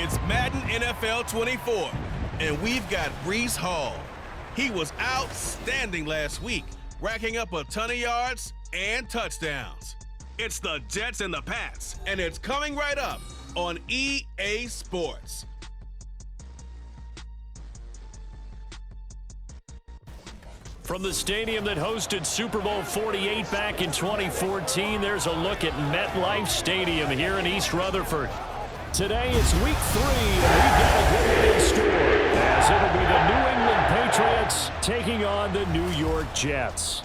It's Madden NFL 24, and we've got Breece Hall. He was outstanding last week, racking up a ton of yards and touchdowns. It's the Jets and the Pats, and it's coming right up on EA Sports. From the stadium that hosted Super Bowl 48 back in 2014, there's a look at MetLife Stadium here in East Rutherford. Today it's week 3, and we've got a good one in store, as it'll be the New England Patriots taking on the New York Jets.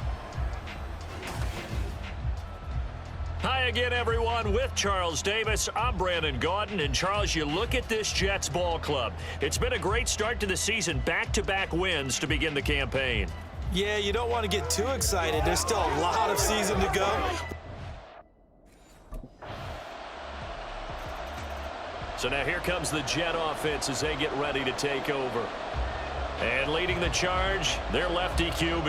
Hi again, everyone. With Charles Davis, I'm Brandon Gaudin. And Charles, you look at this Jets ball club. It's been a great start to the season, back-to-back wins to begin the campaign. Yeah, you don't want to get too excited. There's still a lot of season to go. So now here comes the Jet offense as they get ready to take over. And leading the charge, their lefty QB.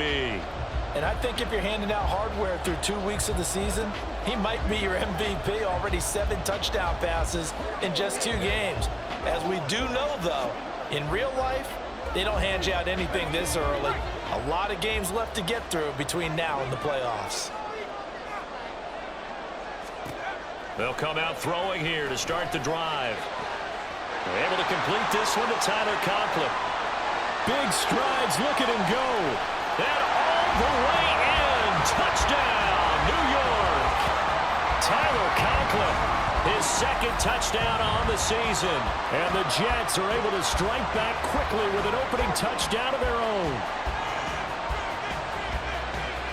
And I think if you're handing out hardware through 2 weeks of the season, he might be your MVP. Already 7 touchdown passes in just 2 games. As we do know, though, in real life, they don't hand you out anything this early. A lot of games left to get through between now and the playoffs. They'll come out throwing here to start the drive. They're able to complete this one to Tyler Conklin. Big strides, look at him go. And all the way in. Touchdown, New York. Tyler Conklin, his second touchdown on the season. And the Jets are able to strike back quickly with an opening touchdown of their own.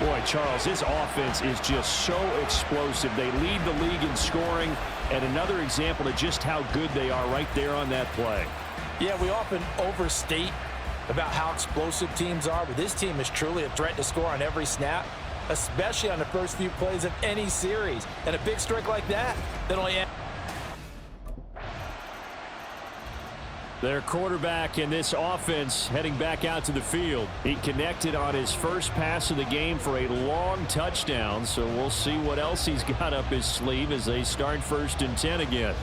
Boy, Charles, this offense is just so explosive. They lead the league in scoring, and another example of just how good they are right there on that play. Yeah, we often overstate about how explosive teams are, but this team is truly a threat to score on every snap, especially on the first few plays of any series. And a big strike like that only... Their quarterback in this offense heading back out to the field. He connected on his first pass of the game for a long touchdown, so we'll see what else he's got up his sleeve as they start 1st and 10 again.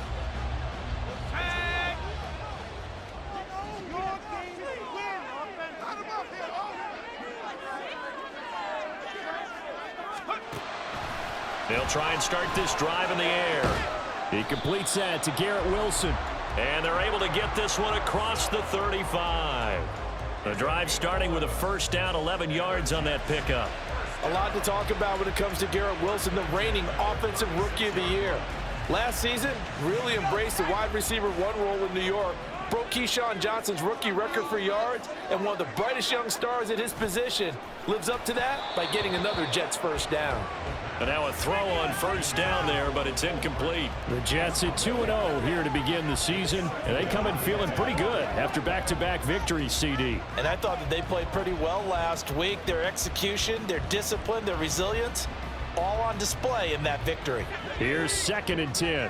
They'll try and start this drive in the air. He completes that to Garrett Wilson. And they're able to get this one across the 35. The drive starting with a first down, 11 yards on that pickup. A lot to talk about when it comes to Garrett Wilson, the reigning Offensive Rookie of the Year. Last season, really embraced the wide receiver 1 role in New York. Broke Keyshawn Johnson's rookie record for yards, and one of the brightest young stars at his position lives up to that by getting another Jets first down. And now a throw on first down there, but it's incomplete. The Jets at 2-0 here to begin the season, and they come in feeling pretty good after back-to-back victories, CD. And I thought that they played pretty well last week. Their execution, their discipline, their resilience, all on display in that victory. Here's 2nd and 10.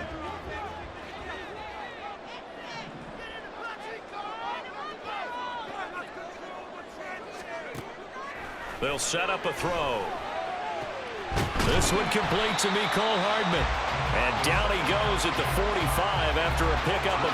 They'll set up a throw. This one complete to Mecole Hardman. And down he goes at the 45 after a pickup of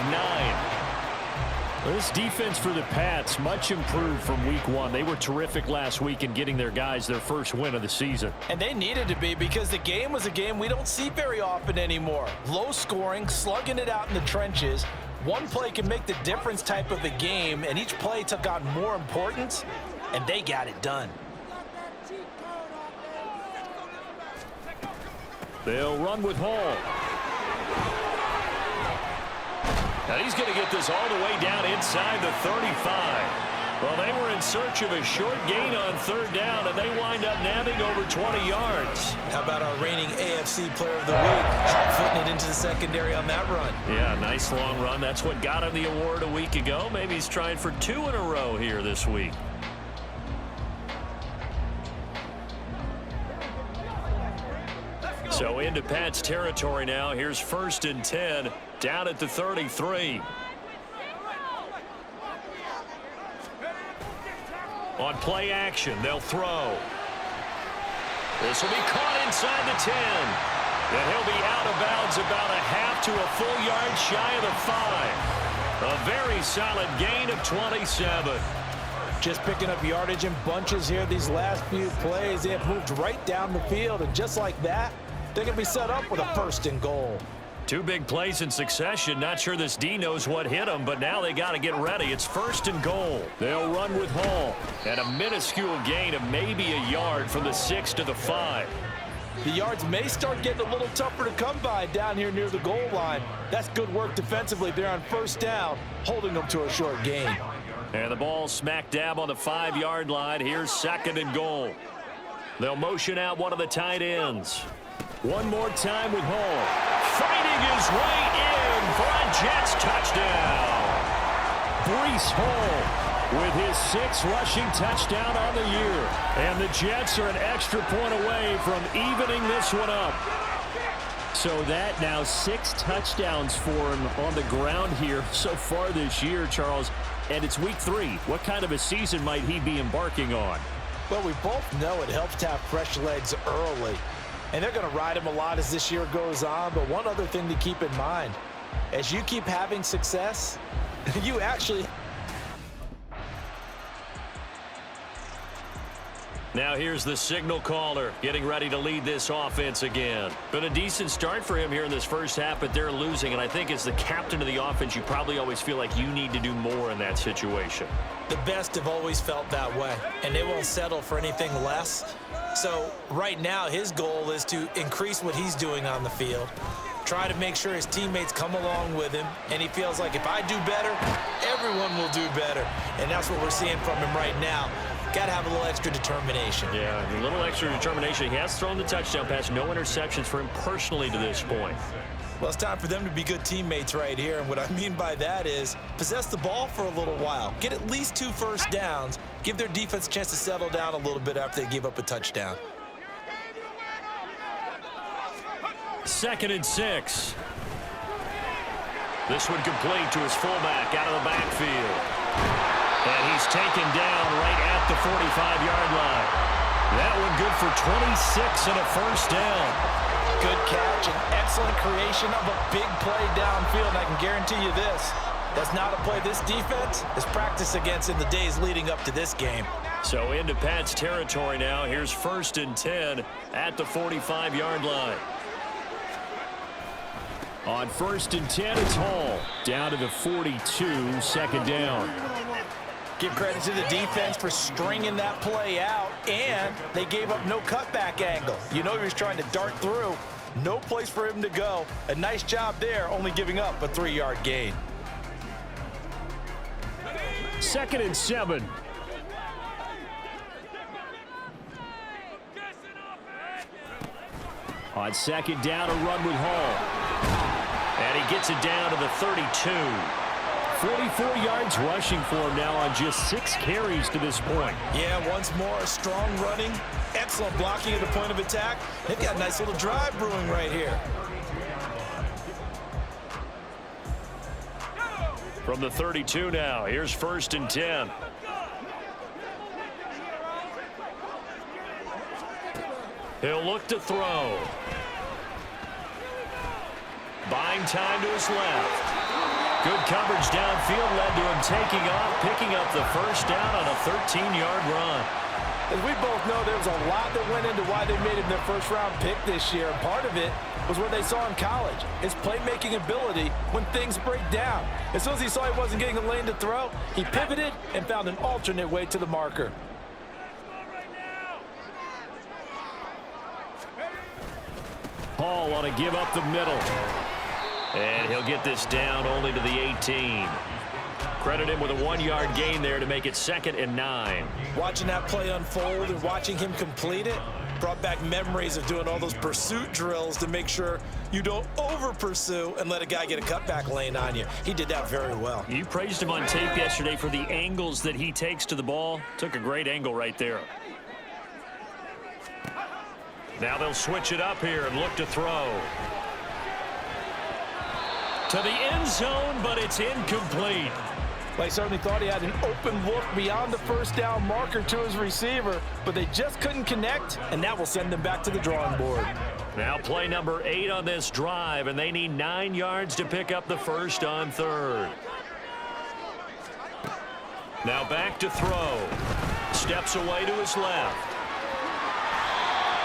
9. This defense for the Pats, much improved from week 1. They were terrific last week in getting their guys their first win of the season. And they needed to be, because the game was a game we don't see very often anymore. Low scoring, slugging it out in the trenches. One play can make the difference type of a game, and each play took on more importance, and they got it done. They'll run with Hall. And he's going to get this all the way down inside the 35. Well, they were in search of a short gain on 3rd down, and they wind up nabbing over 20 yards. How about our reigning AFC Player of the Week, putting it into the secondary on that run? Yeah, nice long run. That's what got him the award a week ago. Maybe he's trying for 2 in a row here this week. So into Pat's territory now. Here's 1st and 10 down at the 33. On play action, they'll throw. This will be caught inside the 10. And he'll be out of bounds about a half to a full yard shy of the 5. A very solid gain of 27. Just picking up yardage in bunches here these last few plays. They have moved right down the field, and just like that, they're going to be set up with a 1st and goal. 2 big plays in succession. Not sure this D knows what hit them, but now they got to get ready. It's 1st and goal. They'll run with Hall. And a minuscule gain of maybe a yard from the 6 to the 5. The yards may start getting a little tougher to come by down here near the goal line. That's good work defensively there on 1st down, holding them to a short gain. And the ball smack dab on the 5-yard line. Here's 2nd and goal. They'll motion out one of the tight ends. One more time with Hall. Fighting his way in for a Jets touchdown. Breece Hall with his 6th rushing touchdown on the year. And the Jets are an extra point away from evening this one up. So that now 6 touchdowns for him on the ground here so far this year, Charles. And it's week 3. What kind of a season might he be embarking on? Well, we both know it helps to have fresh legs early. And they're going to ride him a lot as this year goes on. But one other thing to keep in mind, as you keep having success, you actually... Now here's the signal caller getting ready to lead this offense again. Been a decent start for him here in this first half, but they're losing. And I think as the captain of the offense, you probably always feel like you need to do more in that situation. The best have always felt that way, and they won't settle for anything less. So right now his goal is to increase what he's doing on the field, try to make sure his teammates come along with him, and he feels like if I do better, everyone will do better. And that's what we're seeing from him right now. Got to have a little extra determination. Yeah, a little extra determination. He has thrown the touchdown pass, no interceptions for him personally to this point. Well, it's time for them to be good teammates right here. And what I mean by that is possess the ball for a little while. Get at least 2 first downs. Give their defense a chance to settle down a little bit after they give up a touchdown. 2nd and 6. This one complete to his fullback out of the backfield. And he's taken down right at the 45-yard line. That one good for 26 and a 1st down. Good catch and excellent creation of a big play downfield. And I can guarantee you this, that's not a play this defense is practiced against in the days leading up to this game. So into Pat's territory now. Here's 1st and 10 at the 45-yard line. On 1st and 10, it's Hall. Down to the 42, 2nd down. Give credit to the defense for stringing that play out, and they gave up no cutback angle. You know he was trying to dart through. No place for him to go. A nice job there, only giving up a 3-yard gain. 2nd and 7. On 2nd down, a run with Hall. And he gets it down to the 32. 44 yards rushing for him now on just 6 carries to this point. Yeah, once more, strong running, excellent blocking at the point of attack. They've got a nice little drive brewing right here. From the 32 now, here's 1st and 10. He'll look to throw. Buying time to his left. Good coverage downfield led to him taking off, picking up the 1st down on a 13-yard run. As we both know, there was a lot that went into why they made him their first-round pick this year. And part of it was what they saw in college, his playmaking ability when things break down. As soon as he saw he wasn't getting a lane to throw, he pivoted and found an alternate way to the marker. Hall want to give up the middle. And he'll get this down only to the 18. Credit him with a 1-yard gain there to make it 2nd and 9. Watching that play unfold and watching him complete it brought back memories of doing all those pursuit drills to make sure you don't over-pursue and let a guy get a cutback lane on you. He did that very well. You praised him on tape yesterday for the angles that he takes to the ball. Took a great angle right there. Now they'll switch it up here and look to throw. To the end zone, but it's incomplete. Well, he certainly thought he had an open look beyond the first down marker to his receiver, but they just couldn't connect, and that will send them back to the drawing board. Now play number 8 on this drive, and they need 9 yards to pick up the first on third. Now back to throw. Steps away to his left.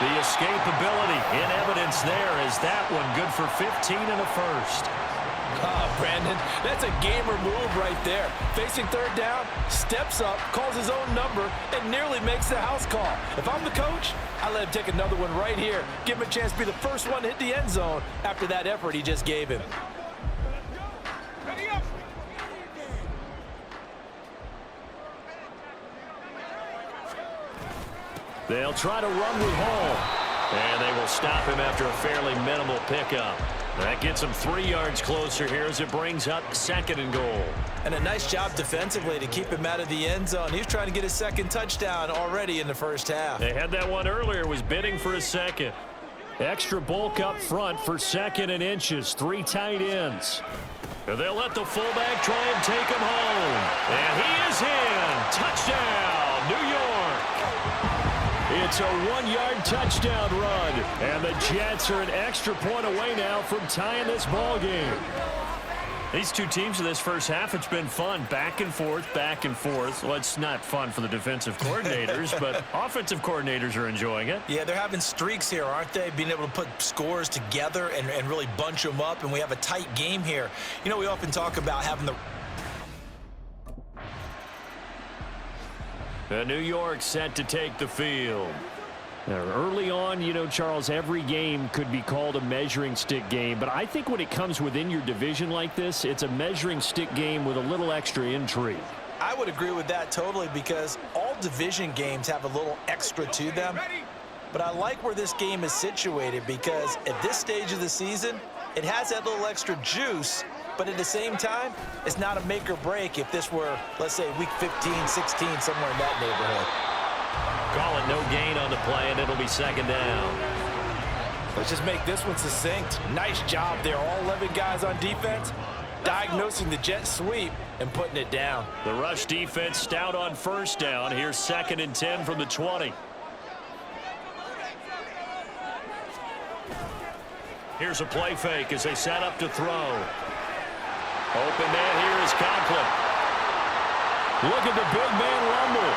The escapability in evidence there as that one good for 15 and a first. Oh, Brandon, that's a gamer move right there. Facing third down, steps up, calls his own number, and nearly makes the house call. If I'm the coach, I let him take another one right here. Give him a chance to be the first one to hit the end zone after that effort he just gave him. They'll try to run with Hall, and they will stop him after a fairly minimal pickup. That gets him 3 yards closer here as it brings up 2nd and goal. And a nice job defensively to keep him out of the end zone. He was trying to get his second touchdown already in the first half. They had that one earlier, was bidding for a second. Extra bulk up front for 2nd and inches, 3 tight ends. And they'll let the fullback try and take him home. And he is in. Touchdown, New York. It's a 1-yard touchdown run, and the Jets are an extra point away now from tying this ball game. These two teams in this first half, it's been fun. Back and forth, back and forth. Well, it's not fun for the defensive coordinators, but offensive coordinators are enjoying it. Yeah, they're having streaks here, aren't they? Being able to put scores together and really bunch them up, and we have a tight game here. You know, we often talk about having the... New York set to take the field. Now, early on, you know, Charles, every game could be called a measuring stick game, but I think when it comes within your division like this, it's a measuring stick game with a little extra intrigue. I would agree with that totally because all division games have a little extra to them. But I like where this game is situated because at this stage of the season, it has that little extra juice. But at the same time, it's not a make or break if this were, let's say, week 15, 16, somewhere in that neighborhood. Call it no gain on the play, and it'll be 2nd down. Let's just make this one succinct. Nice job there. All 11 guys on defense, diagnosing the jet sweep and putting it down. The rush defense stout on first down. Here's 2nd and 10 from the 20. Here's a play fake as they set up to throw. Open man here is Conklin. Look at the big man rumble.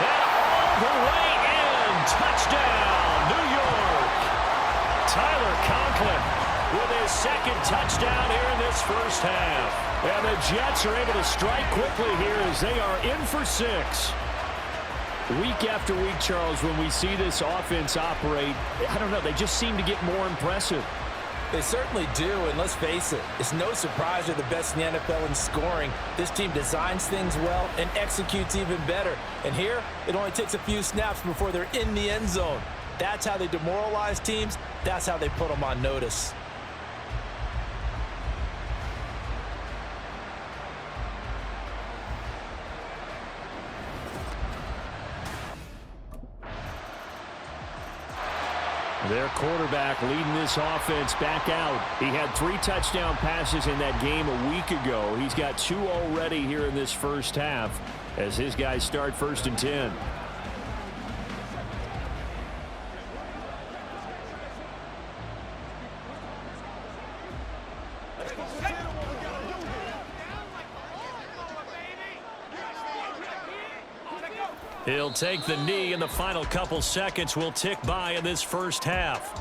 And all the way in. Touchdown, New York. Tyler Conklin with his 2nd touchdown here in this first half. And the Jets are able to strike quickly here as they are in for 6. Week after week, Charles, when we see this offense operate, I don't know, they just seem to get more impressive. They certainly do, and let's face it, it's no surprise they're the best in the NFL in scoring. This team designs things well and executes even better. And here, it only takes a few snaps before they're in the end zone. That's how they demoralize teams. That's how they put them on notice. Their quarterback leading this offense back out. He had 3 touchdown passes in that game a week ago. He's got 2 already here in this first half as his guys start 1st and 10. He'll take the knee, and the final couple seconds will tick by in this first half.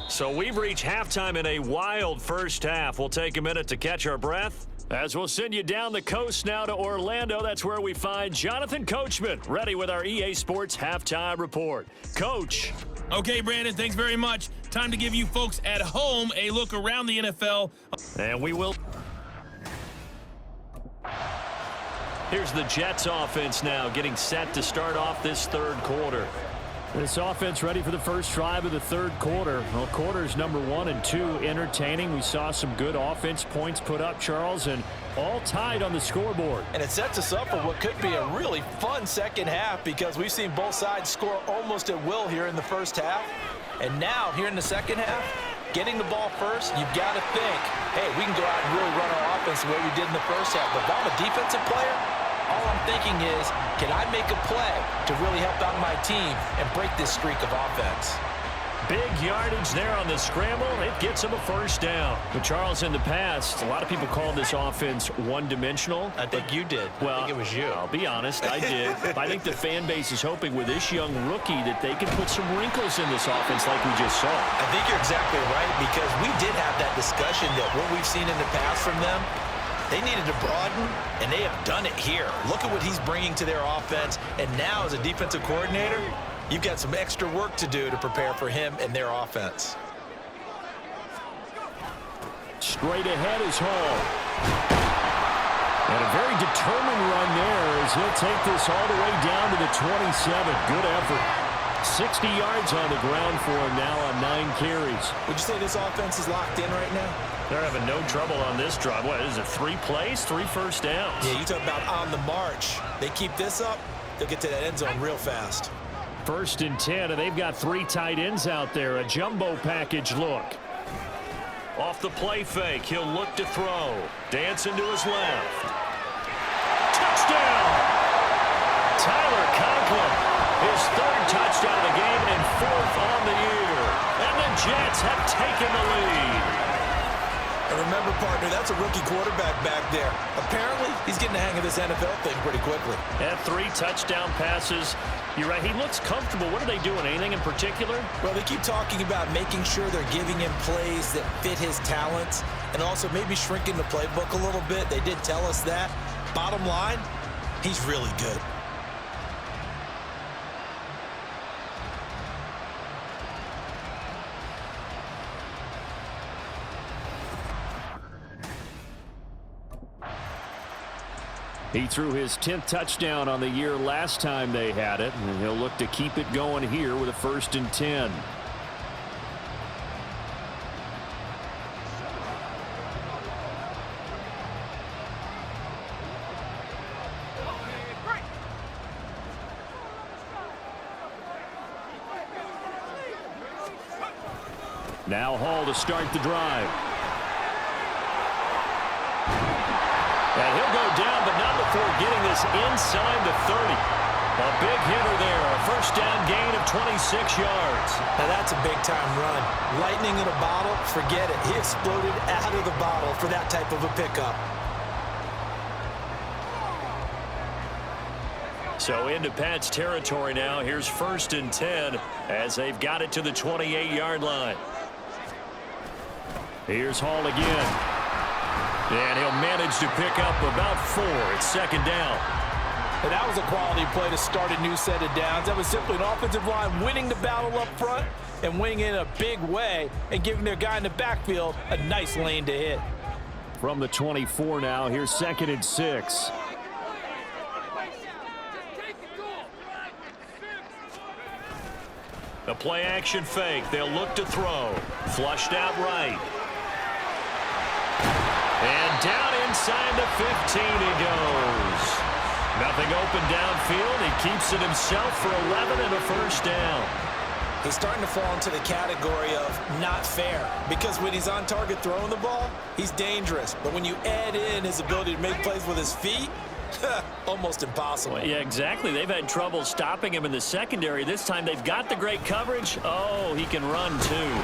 So we've reached halftime in a wild first half. We'll take a minute to catch our breath as we'll send you down the coast now to Orlando. That's where we find Jonathan Coachman, ready with our EA Sports Halftime Report. Coach. Okay, Brandon, thanks very much. Time to give you folks at home a look around the NFL. And we will. Here's the Jets offense now getting set to start off this 3rd quarter. This offense ready for the first drive of the 3rd quarter. Well, quarters number 1 and 2 entertaining. We saw some good offense points put up, Charles, and all tied on the scoreboard. And it sets us up for what could be a really fun second half because we've seen both sides score almost at will here in the first half. And now, here in the second half, getting the ball first, you've got to think, hey, we can go out and really run our offense the way we did in the first half. But if I'm a defensive player, all I'm thinking is, can I make a play to really help out my team and break this streak of offense? Big yardage there on the scramble. It gets him a first down. But Charles, in the past, a lot of people call this offense one-dimensional. I think you did. Well, I think it was you. I'll be honest, I did. But I think the fan base is hoping with this young rookie that they can put some wrinkles in this offense like we just saw. I think you're exactly right, because we did have that discussion that what we've seen in the past from them, they needed to broaden, and they have done it here. Look at what he's bringing to their offense, and now as a defensive coordinator, you've got some extra work to do to prepare for him and their offense. Straight ahead is Hall. And a very determined run there as he'll take this all the way down to the 27. Good effort. 60 yards on the ground for him now on 9 carries. Would you say this offense is locked in right now? They're having no trouble on this drive. What is it, 3 plays, 3 first downs? Yeah, you talk about on the march. They keep this up, they'll get to that end zone real fast. 1st and 10, and they've got 3 tight ends out there. A jumbo package look. Off the play fake, he'll look to throw. Dancing to his left. Touchdown! Tyler Conklin, his 3rd touchdown of the game and 4th on the year. And the Jets have taken the lead. And remember, partner, that's a rookie quarterback back there. Apparently, he's getting the hang of this NFL thing pretty quickly. Had 3 touchdown passes. You're right, he looks comfortable. What are they doing? Anything in particular? Well, they keep talking about making sure they're giving him plays that fit his talents and also maybe shrinking the playbook a little bit. They did tell us that. Bottom line, he's really good. He threw his 10th touchdown on the year last time they had it, and he'll look to keep it going here with a 1st and 10. Now Hall to start the drive. And he'll go down, but not before getting this inside the 30. A big hitter there. A 1st down gain of 26 yards. Now that's a big-time run. Lightning in a bottle, forget it. He exploded out of the bottle for that type of a pickup. So into Pat's territory now. Here's 1st and 10 as they've got it to the 28-yard line. Here's Hall again. And he'll manage to pick up about 4. It's 2nd down. And that was a quality play to start a new set of downs. That was simply an offensive line winning the battle up front and winning in a big way and giving their guy in the backfield a nice lane to hit. From the 24 now, here's 2nd and 6. A play action fake. They'll look to throw. Flushed out right. And down inside the 15 he goes. Nothing open downfield. He keeps it himself for 11 and a 1st down. He's starting to fall into the category of not fair, because when he's on target throwing the ball, he's dangerous. But when you add in his ability to make plays with his feet, almost impossible. Well, yeah, exactly. They've had trouble stopping him in the secondary. This time they've got the great coverage. Oh, he can run too.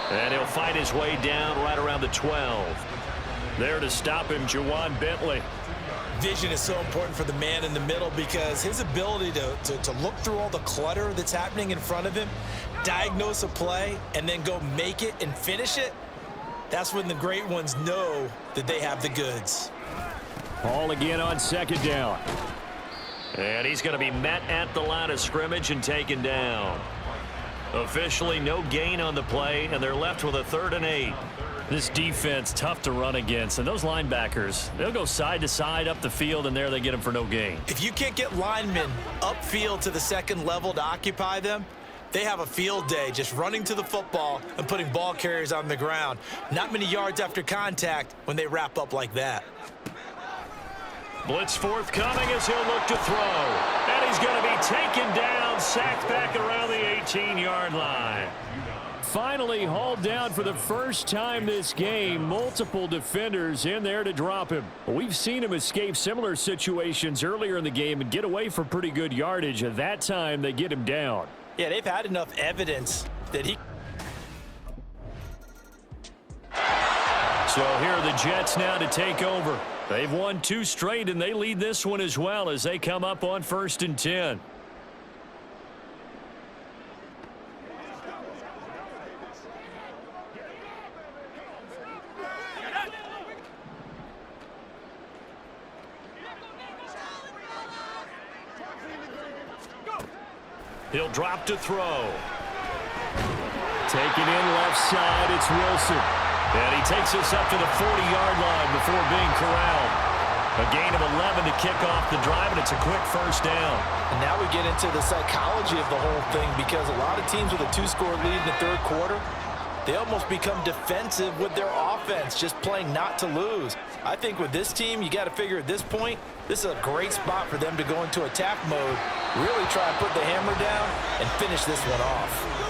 And he'll fight his way down right around the 12. There to stop him, Juwan Bentley. Vision is so important for the man in the middle, because his ability to look through all the clutter that's happening in front of him, diagnose a play, and then go make it and finish it, that's when the great ones know that they have the goods. Hall again on 2nd down. And he's going to be met at the line of scrimmage and taken down. Officially no gain on the play, and they're left with a 3rd and 8. This defense, tough to run against. And those linebackers, they'll go side to side up the field, and there they get them for no gain. If you can't get linemen upfield to the 2nd level to occupy them, they have a field day just running to the football and putting ball carriers on the ground. Not many yards after contact when they wrap up like that. Blitz forthcoming as he'll look to throw. And he's going to be taken down, sacked back around the 18-yard line. Finally hauled down for the first time this game. Multiple defenders in there to drop him. We've seen him escape similar situations earlier in the game and get away for pretty good yardage. At that time, they get him down. Yeah, they've had enough evidence that he... So here are the Jets now to take over. They've won 2 straight, and they lead this one as well as they come up on 1st and 10. He'll drop to throw. Taking in left side, it's Wilson. And he takes us up to the 40-yard line before being corralled. A gain of 11 to kick off the drive, and it's a quick first down. And now we get into the psychology of the whole thing, because a lot of teams with a 2-score lead in the 3rd quarter, they almost become defensive with their offense, just playing not to lose. I think with this team, you got to figure at this point, this is a great spot for them to go into attack mode, really try and put the hammer down and finish this one off.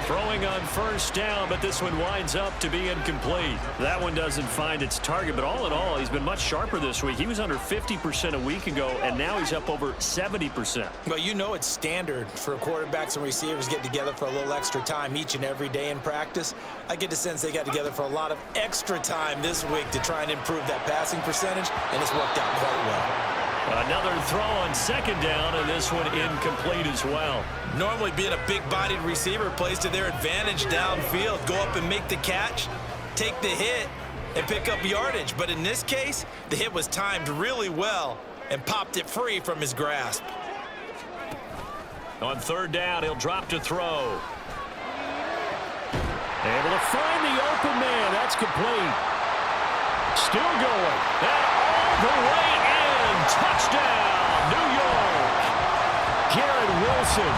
Throwing on 1st down, but this one winds up to be incomplete. That one doesn't find its target, but all in all, he's been much sharper this week. He was under 50% a week ago, and now he's up over 70%. Well, you know it's standard for quarterbacks and receivers get together for a little extra time each and every day in practice. I get the sense they got together for a lot of extra time this week to try and improve that passing percentage, and it's worked out quite well. Another throw on 2nd down, and this one incomplete as well. Normally being a big-bodied receiver plays to their advantage downfield. Go up and make the catch, take the hit, and pick up yardage. But in this case, the hit was timed really well and popped it free from his grasp. On 3rd down, he'll drop to throw. Able to find the open man. That's complete. Still going. And all the way in. Touchdown, New York. Garrett Wilson.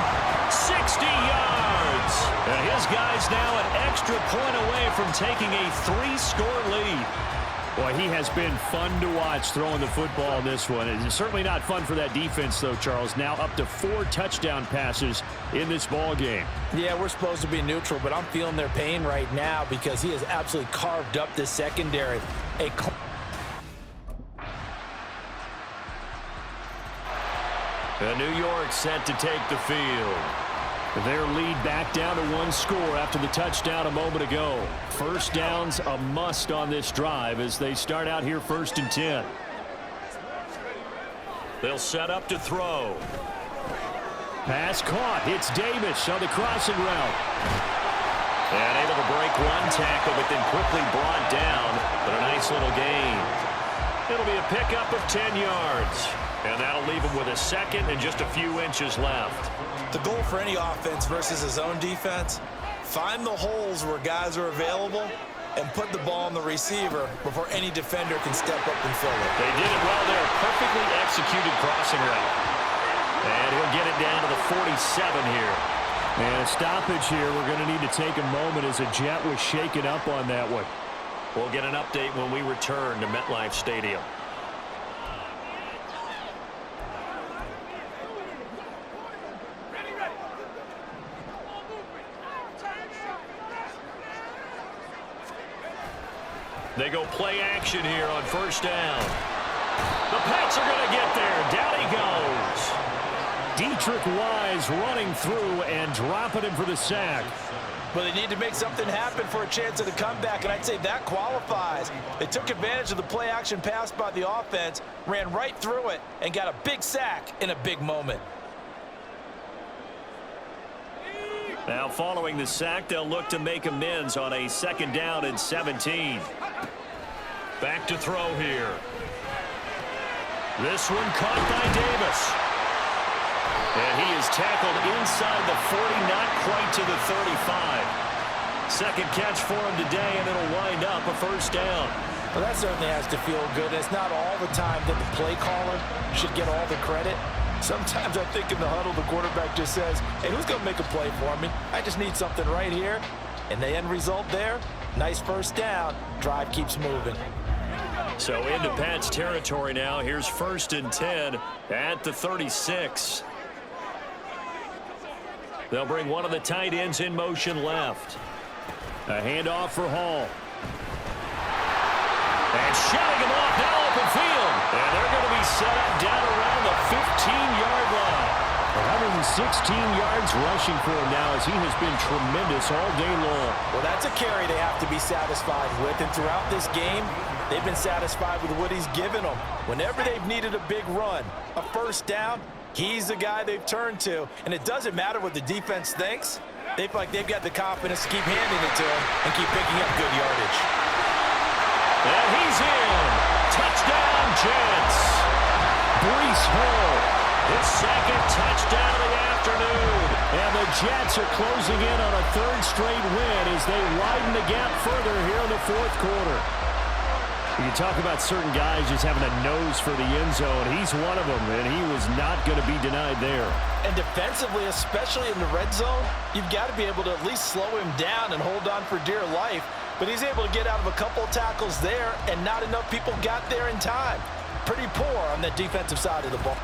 60 yards. And his guy's now an extra point away from taking a 3-score lead. Boy, he has been fun to watch throwing the football in this one. It's certainly not fun for that defense, though, Charles. Now up to 4 touchdown passes in this ball game. Yeah, we're supposed to be neutral, but I'm feeling their pain right now because he has absolutely carved up this secondary. And New York set to take the field. Their lead back down to 1 score after the touchdown a moment ago. 1st down's a must on this drive as they start out here 1st and 10. They'll set up to throw. Pass caught. It's Davis on the crossing route. And able to break 1 tackle, but then quickly brought down. But a nice little gain. It'll be a pickup of 10 yards. And that'll leave him with a 2nd and just a few inches left. The goal for any offense versus his own defense, find the holes where guys are available and put the ball on the receiver before any defender can step up and fill it. They did it well there. Perfectly executed crossing route. And he'll get it down to the 47 here. And a stoppage here. We're going to need to take a moment as a Jet was shaken up on that one. We'll get an update when we return to MetLife Stadium. They go play action here on 1st down. The Pats are going to get there. Down he goes. Dietrich Wise running through and dropping him for the sack. But they need to make something happen for a chance of the comeback, and I'd say that qualifies. They took advantage of the play-action pass by the offense, ran right through it, and got a big sack in a big moment. Now following the sack, they'll look to make amends on a 2nd down and 17. Back to throw here. This one caught by Davis. And he is tackled inside the 40, not quite to the 35. 2nd catch for him today, and it'll wind up a 1st down. Well, that certainly has to feel good. It's not all the time that the play caller should get all the credit. Sometimes I think in the huddle, the quarterback just says, hey, who's going to make a play for me? I just need something right here. And the end result there, nice 1st down. Drive keeps moving. So into Pats territory now. Here's 1st and 10 at the 36. They'll bring one of the tight ends in motion left. A handoff for Hall. And shutting him off now open field. And they're going to be set up down around the 15-yard line. 116 yards rushing for him now as he has been tremendous all day long. Well, that's a carry they have to be satisfied with. And throughout this game, they've been satisfied with what he's given them. Whenever they've needed a big run, a first down, he's the guy they've turned to. And it doesn't matter what the defense thinks. They feel like they've got the confidence to keep handing it to him and keep picking up good yardage. And he's in. Touchdown, Jets. Breece Hall. His second touchdown of the afternoon. And the Jets are closing in on a third straight win as they widen the gap further here in the fourth quarter. You talk about certain guys just having a nose for the end zone. He's one of them, and he was not going to be denied there. And defensively, especially in the red zone, you've got to be able to at least slow him down and hold on for dear life. But he's able to get out of a couple of tackles there, and not enough people got there in time. Pretty poor on the defensive side of the ball.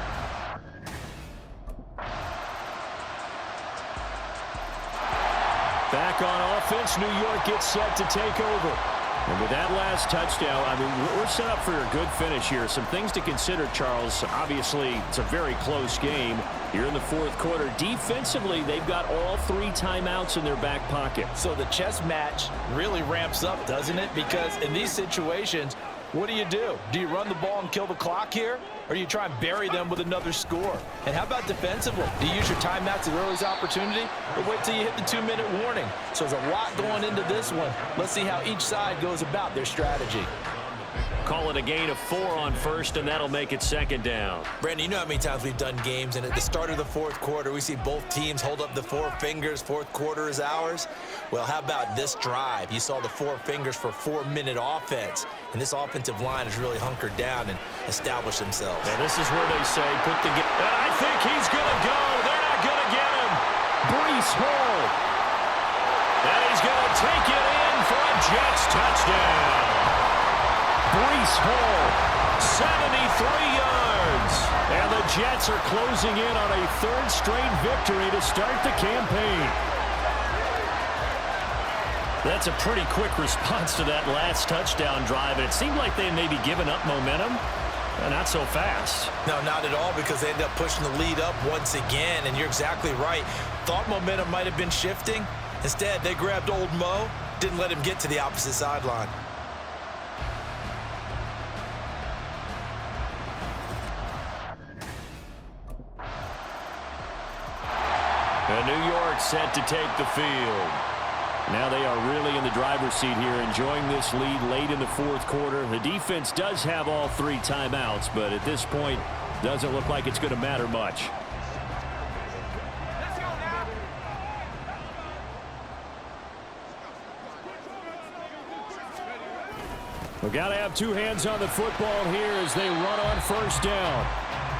Back on offense, New York gets set to take over. And with that last touchdown, I mean, we're set up for a good finish here. Some things to consider, Charles. Obviously, it's a very close game here in the fourth quarter. Defensively, they've got all 3 timeouts in their back pocket. So the chess match really ramps up, doesn't it? Because in these situations, what do? Do you run the ball and kill the clock here? Or do you try and bury them with another score? And how about defensively? Do you use your timeouts at earliest opportunity? Or wait till you hit the 2-minute warning? So there's a lot going into this one. Let's see how each side goes about their strategy. Call it a gain of 4 on first, and that'll make it second down. Brandon, you know how many times we've done games, and at the start of the fourth quarter, we see both teams hold up the 4 fingers, fourth quarter is ours. Well, how about this drive? You saw the 4 fingers for 4-minute offense, and this offensive line has really hunkered down and established themselves. And this is where they say, put the game. And I think he's going to go. They're not going to get him. Breece Hall. And he's going to take it in for a Jets touchdown. Breece Hall. 73 yards. And the Jets are closing in on a third straight victory to start the campaign. That's a pretty quick response to that last touchdown drive. And it seemed like they may be giving up momentum. Not so fast. No, not at all, because they end up pushing the lead up once again. And you're exactly right. Thought momentum might have been shifting. Instead, they grabbed old Mo, didn't let him get to the opposite sideline. And New York set to take the field. Now they are really in the driver's seat here, enjoying this lead late in the fourth quarter. The defense does have all 3 timeouts, but at this point, doesn't look like it's going to matter much. We've got to have 2 hands on the football here as they run on first down.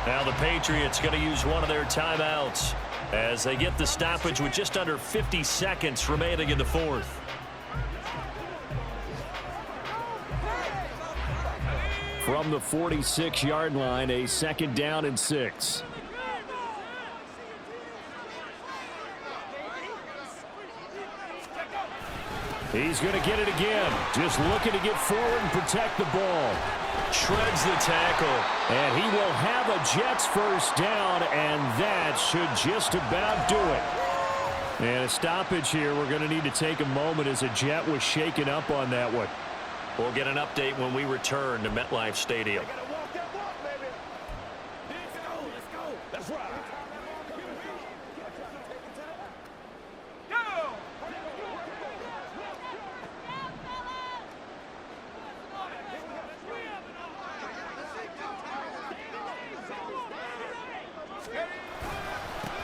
Now the Patriots going to use one of their timeouts as they get the stoppage with just under 50 seconds remaining in the fourth. From the 46-yard line, a 2nd down and 6. He's going to get it again. Just looking to get forward and protect the ball. Shreds the tackle. And he will have a Jets first down, and that should just about do it. And a stoppage here. We're going to need to take a moment as a Jet was shaken up on that one. We'll get an update when we return to MetLife Stadium.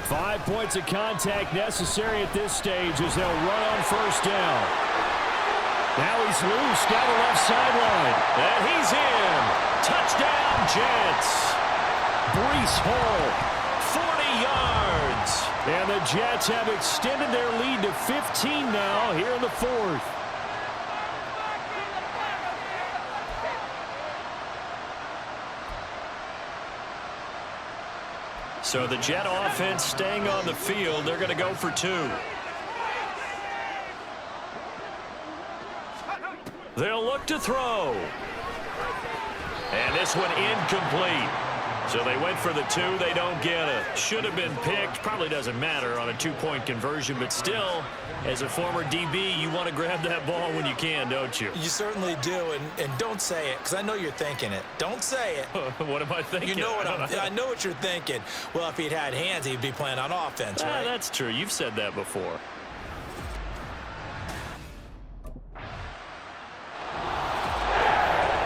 5 points of contact necessary at this stage as they'll run on first down. Now he's loose down the left sideline. And he's in. Touchdown, Jets. Breece Hall. 40 yards. And the Jets have extended their lead to 15 now here in the fourth. So the Jet offense staying on the field. They're going to go for 2. They'll look to throw. And this one incomplete. So they went for the 2. They don't get it. Should have been picked. Probably doesn't matter on a 2-point conversion. But still, as a former DB, you want to grab that ball when you can, don't you? You certainly do. And don't say it, because I know you're thinking it. Don't say it. What am I thinking? You know what I know what you're thinking. Well, if he'd had hands, he'd be playing on offense, right? That's true. You've said that before.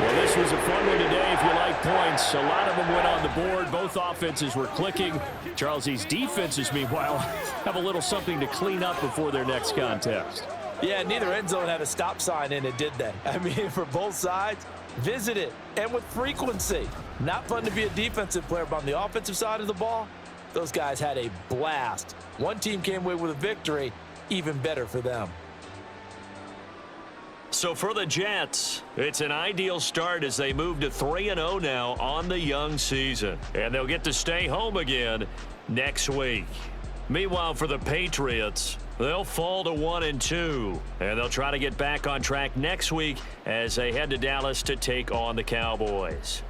Well, this was a fun one today if you like points. A lot of them went on the board. Both offenses were clicking. Charles's defenses, meanwhile, have a little something to clean up before their next contest. Yeah, neither end zone had a stop sign in it, did they? I mean, for both sides, visit it, and with frequency. Not fun to be a defensive player, but on the offensive side of the ball, those guys had a blast. One team came away with a victory, even better for them. So for the Jets, it's an ideal start as they move to 3-0 now on the young season. And they'll get to stay home again next week. Meanwhile, for the Patriots, they'll fall to 1-2. And they'll try to get back on track next week as they head to Dallas to take on the Cowboys.